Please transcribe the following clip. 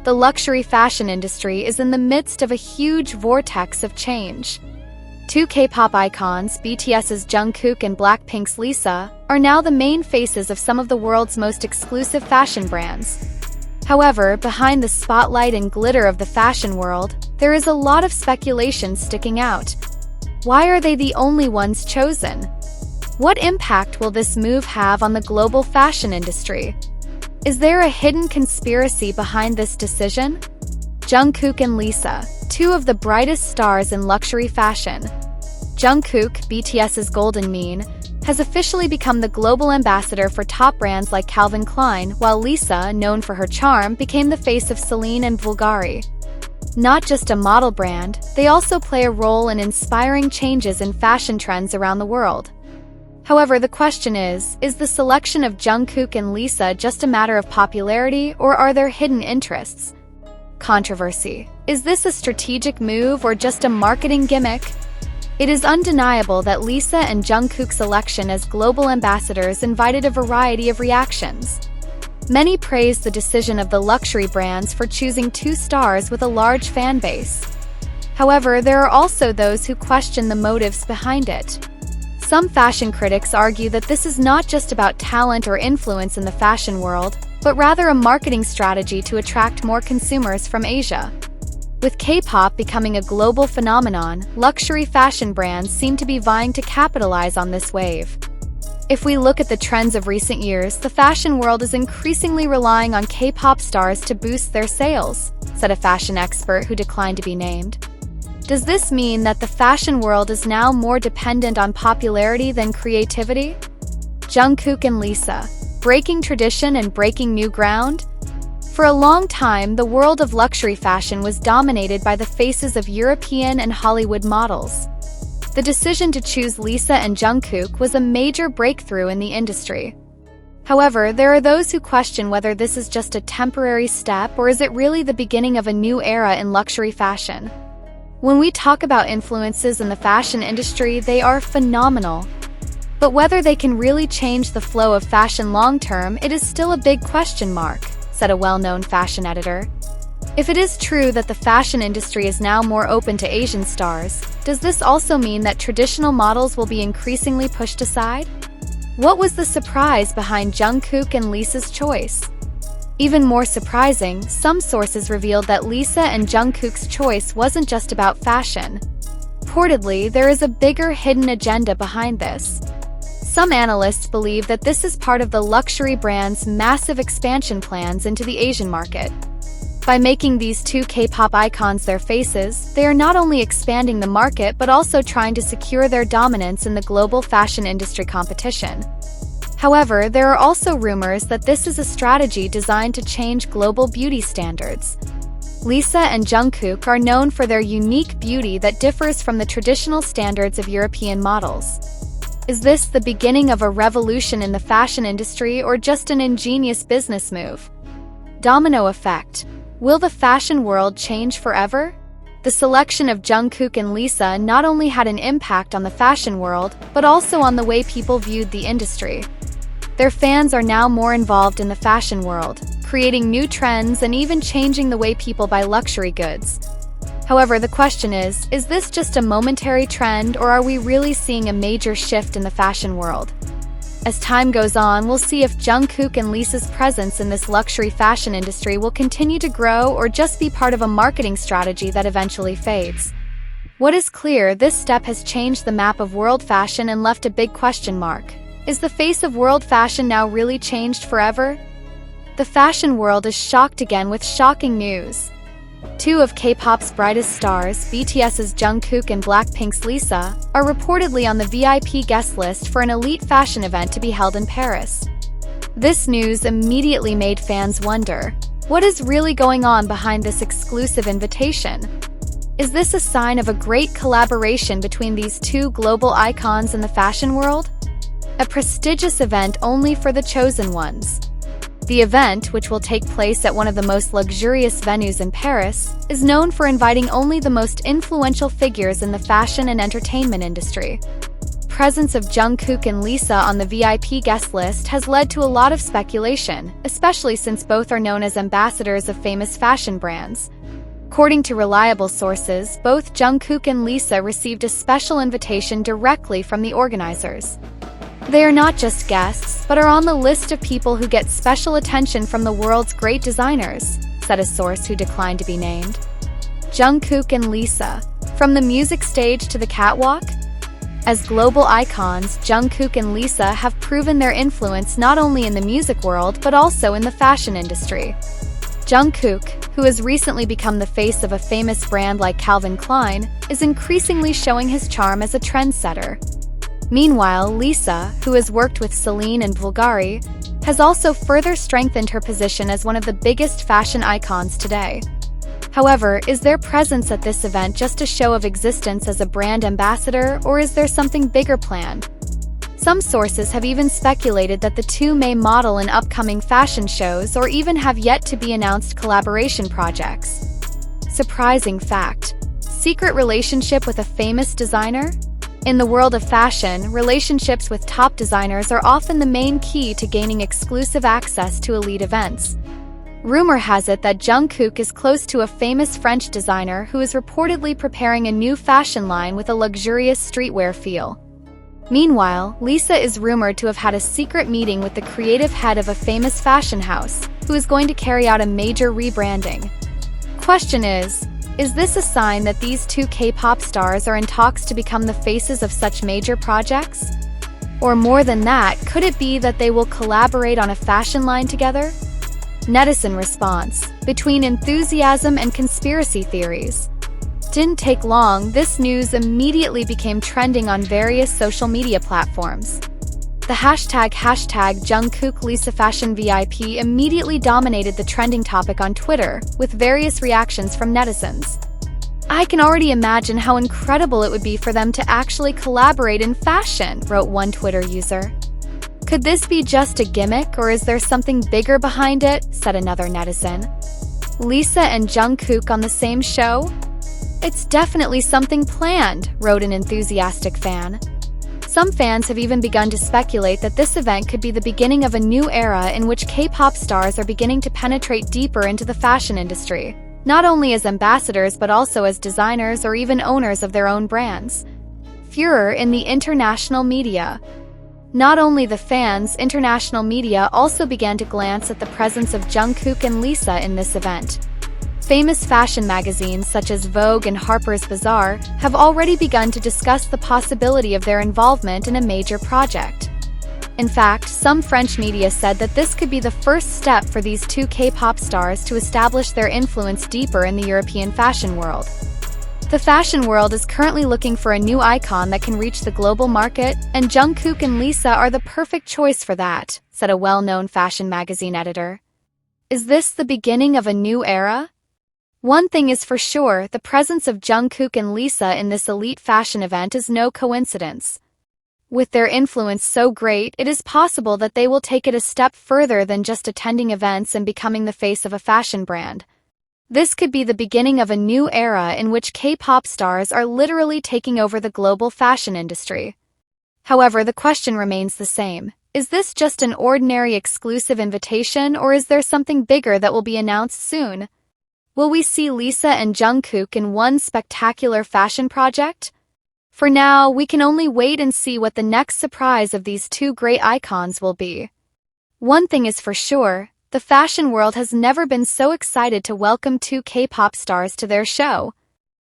the luxury fashion industry is in the midst of a huge vortex of change. Two K-pop icons, BTS's Jungkook and Blackpink's Lisa, are now the main faces of some of the world's most exclusive fashion brands. However, behind the spotlight and glitter of the fashion world, there is a lot of speculation sticking out. Why are they the only ones chosen? What impact will this move have on the global fashion industry? Is there a hidden conspiracy behind this decision? Jungkook and Lisa, two of the brightest stars in luxury fashion. Jungkook, BTS's Golden Mean, has officially become the global ambassador for top brands like Calvin Klein, while Lisa, known for her charm, became the face of Celine and Bulgari. Not just a model brand, they also play a role in inspiring changes in fashion trends around the world. However, the question is the selection of Jungkook and Lisa just a matter of popularity, or are there hidden interests? Controversy. Is this a strategic move or just a marketing gimmick? It is undeniable that Lisa and Jungkook's election as global ambassadors invited a variety of reactions. Many praised the decision of the luxury brands for choosing two stars with a large fan base. However, there are also those who question the motives behind it. Some fashion critics argue that this is not just about talent or influence in the fashion world, but rather a marketing strategy to attract more consumers from Asia. With K-pop becoming a global phenomenon, luxury fashion brands seem to be vying to capitalize on this wave. If we look at the trends of recent years, the fashion world is increasingly relying on K-pop stars to boost their sales, said a fashion expert who declined to be named. Does this mean that the fashion world is now more dependent on popularity than creativity? Jungkook and Lisa, breaking tradition and breaking new ground? For a long time, the world of luxury fashion was dominated by the faces of European and Hollywood models. The decision to choose Lisa and Jungkook was a major breakthrough in the industry. However, there are those who question whether this is just a temporary step or is it really the beginning of a new era in luxury fashion. When we talk about influences in the fashion industry, they are phenomenal. But whether they can really change the flow of fashion long-term, it is still a big question mark, said a well-known fashion editor. If it is true that the fashion industry is now more open to Asian stars, does this also mean that traditional models will be increasingly pushed aside? What was the surprise behind Jungkook and Lisa's choice? Even more surprising, some sources revealed that Lisa and Jungkook's choice wasn't just about fashion. Reportedly, there is a bigger hidden agenda behind this. Some analysts believe that this is part of the luxury brand's massive expansion plans into the Asian market. By making these two K-pop icons their faces, they are not only expanding the market but also trying to secure their dominance in the global fashion industry competition. However, there are also rumors that this is a strategy designed to change global beauty standards. Lisa and Jungkook are known for their unique beauty that differs from the traditional standards of European models. Is this the beginning of a revolution in the fashion industry or just an ingenious business move? Domino effect. Will the fashion world change forever? The selection of Jungkook and Lisa not only had an impact on the fashion world, but also on the way people viewed the industry. Their fans are now more involved in the fashion world, creating new trends and even changing the way people buy luxury goods. However, the question is this just a momentary trend or are we really seeing a major shift in the fashion world? As time goes on, we'll see if Jungkook and Lisa's presence in this luxury fashion industry will continue to grow or just be part of a marketing strategy that eventually fades. What is clear, this step has changed the map of world fashion and left a big question mark. Is the face of world fashion now really changed forever? The fashion world is shocked again with shocking news. Two of K-pop's brightest stars, BTS's Jungkook and Blackpink's Lisa, are reportedly on the VIP guest list for an elite fashion event to be held in Paris. This news immediately made fans wonder, what is really going on behind this exclusive invitation? Is this a sign of a great collaboration between these two global icons in the fashion world? A prestigious event only for the chosen ones. The event, which will take place at one of the most luxurious venues in Paris, is known for inviting only the most influential figures in the fashion and entertainment industry. presence of Jungkook and Lisa on the VIP guest list has led to a lot of speculation, especially since both are known as ambassadors of famous fashion brands. According to reliable sources, both Jungkook and Lisa received a special invitation directly from the organizers. They are not just guests, but are on the list of people who get special attention from the world's great designers, said a source who declined to be named. Jungkook and Lisa, from the music stage to the catwalk? As global icons, Jungkook and Lisa have proven their influence not only in the music world but also in the fashion industry. Jungkook, who has recently become the face of a famous brand like Calvin Klein, is increasingly showing his charm as a trendsetter. Meanwhile, Lisa, who has worked with Celine and Bulgari, has also further strengthened her position as one of the biggest fashion icons today. However, is their presence at this event just a show of existence as a brand ambassador, or is there something bigger planned? Some sources have even speculated that the two may model in upcoming fashion shows or even have yet to be announced collaboration projects. Surprising fact: secret relationship with a famous designer? In the world of fashion, relationships with top designers are often the main key to gaining exclusive access to elite events. Rumor has it that Jungkook is close to a famous French designer who is reportedly preparing a new fashion line with a luxurious streetwear feel. Meanwhile, Lisa is rumored to have had a secret meeting with the creative head of a famous fashion house, who is going to carry out a major rebranding. Question is this a sign that these two K-pop stars are in talks to become the faces of such major projects? Or more than that, could it be that they will collaborate on a fashion line together? Netizen response: between enthusiasm and conspiracy theories. Didn't take long, this news immediately became trending on various social media platforms. The hashtag Jungkook Lisa Fashion VIP immediately dominated the trending topic on Twitter, with various reactions from netizens. I can already imagine how incredible it would be for them to actually collaborate in fashion, wrote one Twitter user. Could this be just a gimmick, or is there something bigger behind it, said another netizen. Lisa and Jungkook on the same show? It's definitely something planned, wrote an enthusiastic fan. Some fans have even begun to speculate that this event could be the beginning of a new era in which K-pop stars are beginning to penetrate deeper into the fashion industry, not only as ambassadors but also as designers or even owners of their own brands. Furor in the international media. Not only the fans, international media also began to glance at the presence of Jungkook and Lisa in this event. Famous fashion magazines such as Vogue and Harper's Bazaar have already begun to discuss the possibility of their involvement in a major project. In fact, some French media said that this could be the first step for these two K-pop stars to establish their influence deeper in the European fashion world. The fashion world is currently looking for a new icon that can reach the global market, and Jungkook and Lisa are the perfect choice for that, said a well-known fashion magazine editor. Is this the beginning of a new era? One thing is for sure, the presence of Jungkook and Lisa in this elite fashion event is no coincidence. With their influence so great, it is possible that they will take it a step further than just attending events and becoming the face of a fashion brand. This could be the beginning of a new era in which K-pop stars are literally taking over the global fashion industry. However, the question remains the same. Is this just an ordinary exclusive invitation, or is there something bigger that will be announced soon? Will we see Lisa and Jungkook in one spectacular fashion project? For now, we can only wait and see what the next surprise of these two great icons will be. One thing is for sure, the fashion world has never been so excited to welcome two K-pop stars to their show.